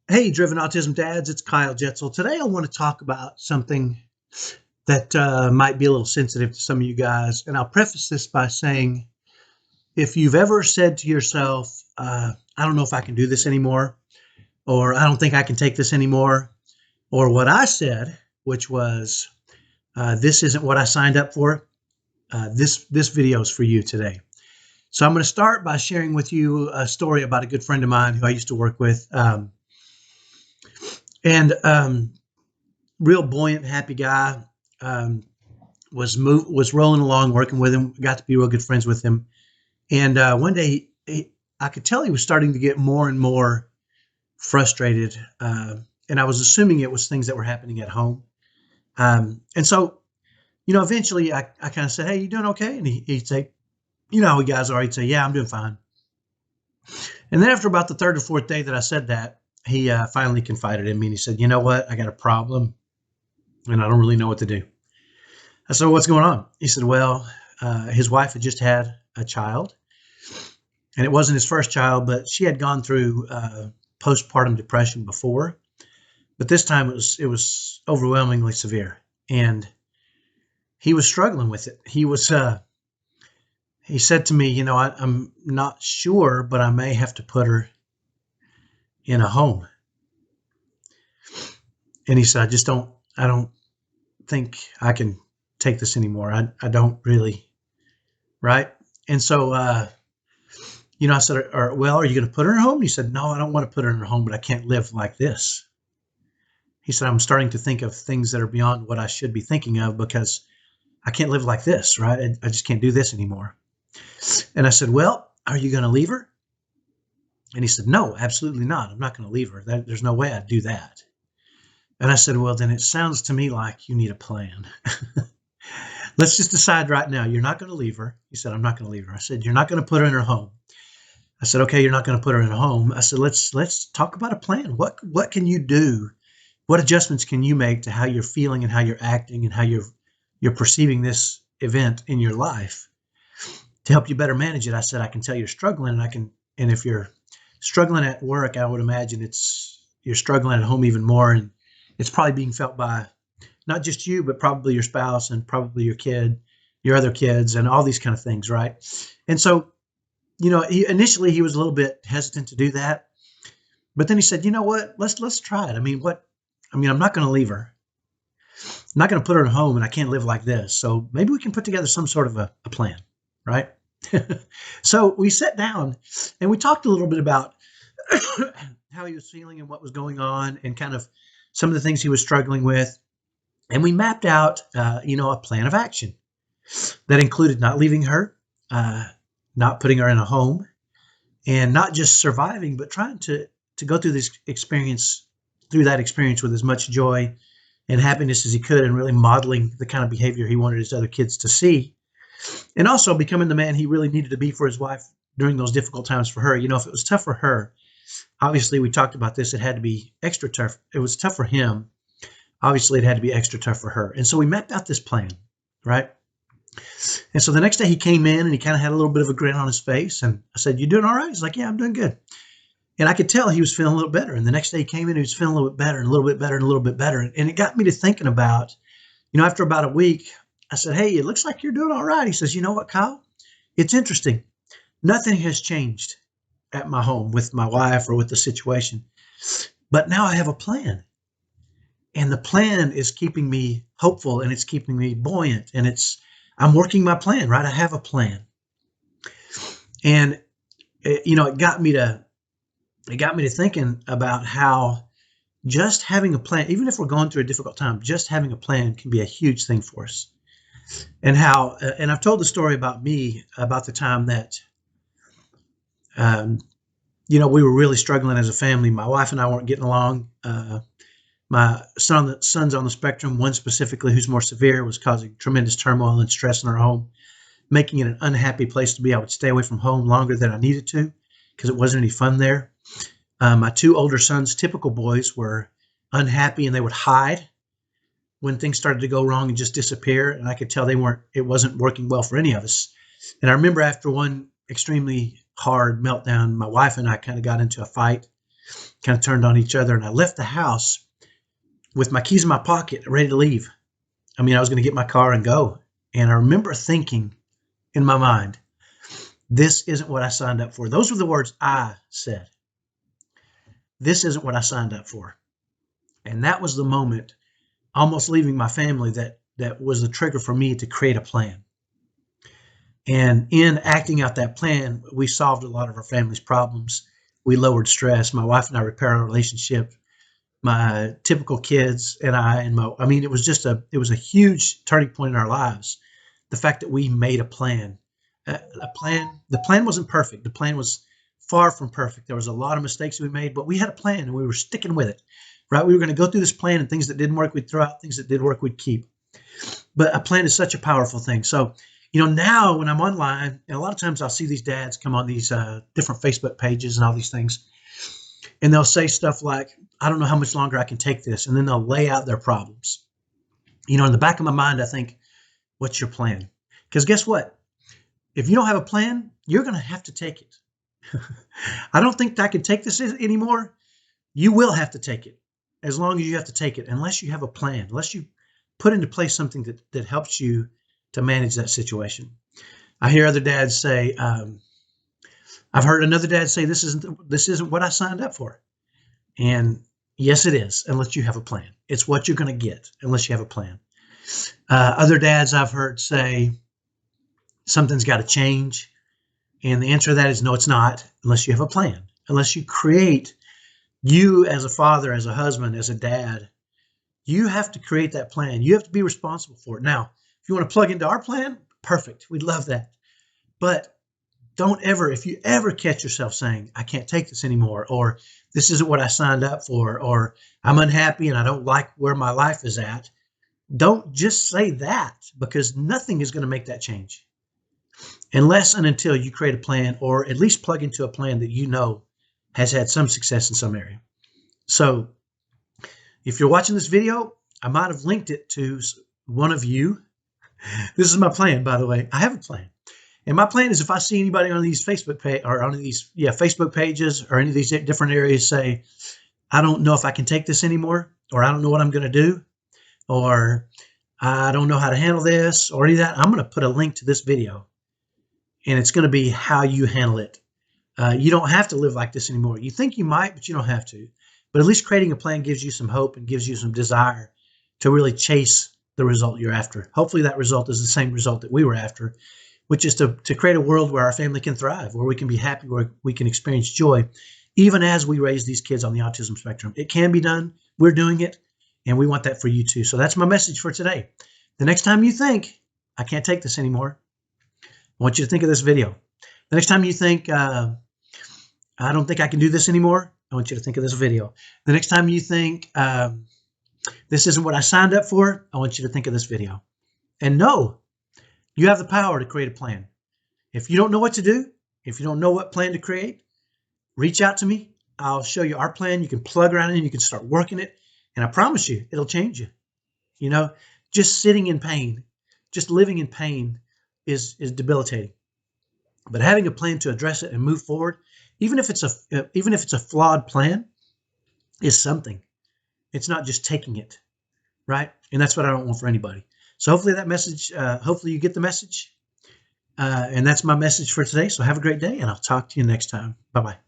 Hey, Driven Autism Dads, it's Kyle Jetzel. Today I want to talk about something that might be a little sensitive to some of you guys. And I'll preface this by saying if you've ever said to yourself, I don't know if I can do this anymore, or I don't think I can take this anymore, or what I said, which was, this isn't what I signed up for, this video is for you today. So I'm going to start by sharing with you a story about a good friend of mine who I used to work with. And real buoyant, happy guy. Um, was rolling along, working with him. Got to be real good friends with him. And one day, I could tell he was starting to get more and more frustrated. And I was assuming it was things that were happening at home. And so, eventually, I kind of said, "Hey, you doing okay?" And he'd say, how we guys are. He'd say, "Yeah, I'm doing fine." And then after about the third or fourth day that I said that, he finally confided in me, and he said, "You know what? I got a problem, and I don't really know what to do." I said, "What's going on?" He said, "Well, his wife had just had a child, and it wasn't his first child, but she had gone through postpartum depression before, but this time it was overwhelmingly severe, and he was struggling with it. He said to me, I'm not sure, but I may have to put her in a home." And he said, I don't think I can take this anymore. I don't really, right?" And so, I said, "Well, are you going to put her in a home?" He said, "No, I don't want to put her in a home, but I can't live like this." He said, "I'm starting to think of things that are beyond what I should be thinking of because I can't live like this, right? I just can't do this anymore." And I said, "Well, are you going to leave her?" And he said, "No, absolutely not. I'm not going to leave her. There's no way I'd do that." And I said, "Well, then it sounds to me like you need a plan. Let's just decide right now. You're not going to leave her." He said, "I'm not going to leave her." I said, "You're not going to put her in her home." I said, "Okay, you're not going to put her in a home." I said, let's talk about a plan. What can you do? What adjustments can you make to how you're feeling and how you're acting and how you're perceiving this event in your life to help you better manage it?" I said, "I can tell you're struggling, and if you're struggling at work, I would imagine you're struggling at home even more, and it's probably being felt by not just you, but probably your spouse and probably your kid, your other kids, and all these kind of things, right?" And so, initially he was a little bit hesitant to do that, but then he said, "You know what? Let's try it. I mean, what? I mean, I'm not going to leave her. I'm not going to put her in a home, and I can't live like this. So maybe we can put together some sort of a plan, right?" So we sat down and we talked a little bit about how he was feeling and what was going on, and kind of some of the things he was struggling with, and we mapped out, a plan of action that included not leaving her, not putting her in a home, and not just surviving, but trying to go through that experience with as much joy and happiness as he could, and really modeling the kind of behavior he wanted his other kids to see, and also becoming the man he really needed to be for his wife during those difficult times for her. If it was tough for her, obviously we talked about this, it had to be extra tough. It was tough for him. Obviously, it had to be extra tough for her. And so we mapped out this plan, right? And so the next day he came in and he kind of had a little bit of a grin on his face. And I said, "You doing all right?" He's like, "Yeah, I'm doing good." And I could tell he was feeling a little better. And the next day he came in, he was feeling a little bit better and a little bit better and a little bit better. And it got me to thinking about, after about a week, I said, "Hey, it looks like you're doing all right." He says, "You know what, Kyle? It's interesting. Nothing has changed at my home with my wife or with the situation. But now I have a plan. And the plan is keeping me hopeful, and it's keeping me buoyant, and I'm working my plan, right? I have a plan." And it got me to thinking about how just having a plan, even if we're going through a difficult time, just having a plan can be a huge thing for us. And how, and I've told the story about me, about the time that, um, we were really struggling as a family. My wife and I weren't getting along. My son's on the spectrum. One specifically, who's more severe, was causing tremendous turmoil and stress in our home, making it an unhappy place to be. I would stay away from home longer than I needed to because it wasn't any fun there. My two older sons, typical boys, were unhappy, and they would hide when things started to go wrong and just disappear. And I could tell it wasn't working well for any of us. And I remember after one extremely hard meltdown, my wife and I kind of got into a fight. kind of turned on each other. And I left the house with my keys in my pocket, ready to leave. I mean, I was going to get my car and go. And I remember thinking in my mind, this isn't what I signed up for. Those were the words I said. This isn't what I signed up for. And that was the moment, almost leaving my family, that was the trigger for me to create a plan. And in acting out that plan, we solved a lot of our family's problems. We lowered stress. My wife and I repaired our relationship. My typical kids and I mean, it was a huge turning point in our lives. The fact that we made a plan. The plan wasn't perfect. The plan was far from perfect. There was a lot of mistakes we made, but we had a plan and we were sticking with it, right? We were going to go through this plan, and things that didn't work, we'd throw out. Things that did work, we'd keep. But a plan is such a powerful thing. So, now when I'm online, and a lot of times I'll see these dads come on these different Facebook pages and all these things, and they'll say stuff like, I don't know how much longer I can take this. And then they'll lay out their problems. In the back of my mind, I think, what's your plan? Because guess what? If you don't have a plan, you're going to have to take it. I don't think I can take this anymore. You will have to take it, as long as you have to take it, unless you have a plan, unless you put into place something that helps you to manage that situation. I hear other dads say, I've heard another dad say, this isn't what I signed up for. And yes, it is, unless you have a plan. It's what you're going to get unless you have a plan. Other dads I've heard say, something's got to change. And the answer to that is no, it's not, unless you have a plan, unless you create, you as a father, as a husband, as a dad, you have to create that plan. You have to be responsible for it. Now, if you want to plug into our plan, perfect. We'd love that. But if you ever catch yourself saying, I can't take this anymore, or this isn't what I signed up for, or I'm unhappy and I don't like where my life is at, don't just say that, because nothing is going to make that change unless and until you create a plan, or at least plug into a plan that has had some success in some area. So if you're watching this video, I might have linked it to one of you. This is my plan, by the way. I have a plan. And my plan is, if I see anybody on these Facebook pages or any of these different areas say, I don't know if I can take this anymore, or I don't know what I'm going to do, or I don't know how to handle this, or any of that, I'm going to put a link to this video. And it's going to be how you handle it. You don't have to live like this anymore. You think you might, but you don't have to. But at least creating a plan gives you some hope and gives you some desire to really chase the result you're after. Hopefully that result is the same result that we were after, which is to create a world where our family can thrive, where we can be happy, where we can experience joy, even as we raise these kids on the autism spectrum. It can be done. We're doing it, and we want that for you too. So that's my message for today. The next time you think, I can't take this anymore, I want you to think of this video. The next time you think, I don't think I can do this anymore, I want you to think of this video. The next time you think, this isn't what I signed up for, I want you to think of this video. And know you have the power to create a plan. If you don't know what to do, if you don't know what plan to create, reach out to me. I'll show you our plan. You can plug around in, you can start working it. And I promise you, it'll change you. Just sitting in pain, just living in pain is debilitating. But having a plan to address it and move forward, even if it's a flawed plan, is something. It's not just taking it, right? And that's what I don't want for anybody. So hopefully that message, hopefully you get the message. And that's my message for today. So have a great day, and I'll talk to you next time. Bye-bye.